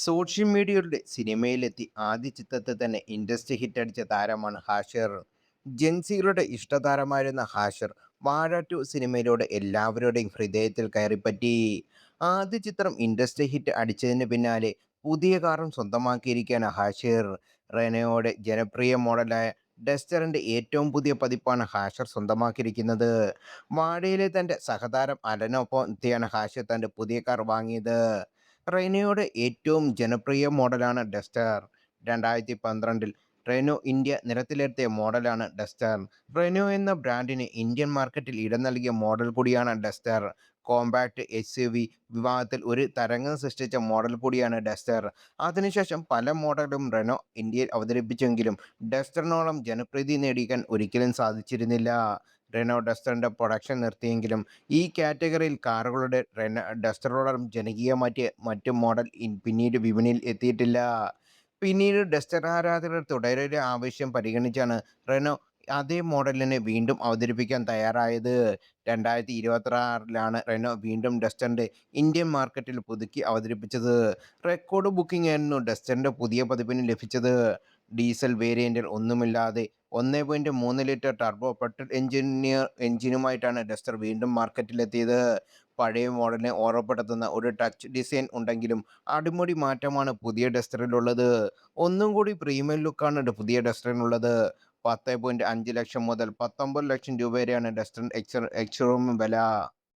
Social മീഡിയയുടെ സിനിമയിലെത്തി ആദ്യ ചിത്രത്തിൽ തന്നെ ഇൻഡസ്ട്രി ഹിറ്റടിച്ച താരമാണ് ഹാഷിർ. ജെൻസികളുടെ ഇഷ്ടതാരമായിരുന്ന ഹാഷിർ വാഴ 2 സിനിമയിലൂടെ എല്ലാവരുടെയും ഹൃദയത്തിൽ കയറിപ്പറ്റി. ആദ്യ ചിത്രം ഇൻഡസ്ട്രി ഹിറ്റ് അടിച്ചതിന് പിന്നാലെ പുതിയ കാറും സ്വന്തമാക്കിയിരിക്കുകയാണ് ഹാഷിർ. റെനോയുടെ ജനപ്രിയ മോഡലായ ഡസ്റ്ററിന്റെ ഏറ്റവും പുതിയ പതിപ്പാണ് ഹാഷിർ സ്വന്തമാക്കിയിരിക്കുന്നത്. വാഴയിലെ തന്റെ സഹതാരം അലനൊപ്പം എത്തിയാണ് ഹാഷിർ തന്റെ പുതിയ കാർ വാങ്ങിയത്. റെനോയുടെ ഏറ്റവും ജനപ്രിയ മോഡലാണ് ഡസ്റ്റർ. 2012-ൽ റെനോ ഇന്ത്യ നിരത്തിലെത്തിയ മോഡലാണ് ഡസ്റ്റർ. റെനോ എന്ന ബ്രാൻഡിന് ഇന്ത്യൻ മാർക്കറ്റിൽ ഇടം നൽകിയ മോഡൽ കൂടിയാണ് ഡസ്റ്റർ. കോമ്പാക്ട് എസ്.യു.വി വിഭാഗത്തിൽ ഒരു തരംഗം സൃഷ്ടിച്ച മോഡൽ കൂടിയാണ് ഡസ്റ്റർ. അതിനുശേഷം പല മോഡലും റെനോ ഇന്ത്യയിൽ അവതരിപ്പിച്ചെങ്കിലും ഡസ്റ്ററിനോളം ജനപ്രീതി നേടിക്കാൻ ഒരിക്കലും സാധിച്ചിരുന്നില്ല. റെനോ ഡസ്റ്ററിന്റെ പ്രൊഡക്ഷൻ നിർത്തിയെങ്കിലും ഈ കാറ്റഗറിയിൽ കാറുകളുടെ ഡസ്റ്ററോളം ജനകീയമാറ്റിയ മറ്റ് മോഡൽ പിന്നീട് വിപണിയിൽ എത്തിയിട്ടില്ല. പിന്നീട് ഡസ്റ്റർ ആരാധകർ തുടരെ ആവശ്യം പരിഗണിച്ചാണ് റെനോ അതേ മോഡലിനെ വീണ്ടും അവതരിപ്പിക്കാൻ തയ്യാറായത്. 2026-ലാണ് റെനോ വീണ്ടും ഡസ്റ്ററിന്റെ ഇന്ത്യൻ മാർക്കറ്റിൽ പുതുക്കി അവതരിപ്പിച്ചത്. റെക്കോർഡ് ബുക്കിംഗ് ആയിരുന്നു ഡസ്റ്ററിന്റെ പുതിയ പതിപ്പിന് ലഭിച്ചത്. ഡീസൽ വേരിയന്റിൽ ഒന്നുമില്ലാതെ 1.3 ലിറ്റർ ടർബോ പെട്രോൾ എഞ്ചിനുമായിട്ടാണ് ഡസ്റ്റർ വീണ്ടും മാർക്കറ്റിലെത്തിയത്. പഴയ മോഡലിനെ ഓർമ്മപ്പെടുത്തുന്ന ഒരു ടച്ച് ഡിസൈൻ ഉണ്ടെങ്കിലും അടിമുടി മാറ്റമാണ് പുതിയ ഡസ്റ്ററിലുള്ളത്. ഒന്നും കൂടി പ്രീമിയം ലുക്കാണ് പുതിയ ഡസ്റ്ററിനുള്ളത്. 10.5 ലക്ഷം മുതൽ 19 ലക്ഷം രൂപ വരെയാണ് ഡസ്റ്റർ എക്സ് ഷോറൂം വില.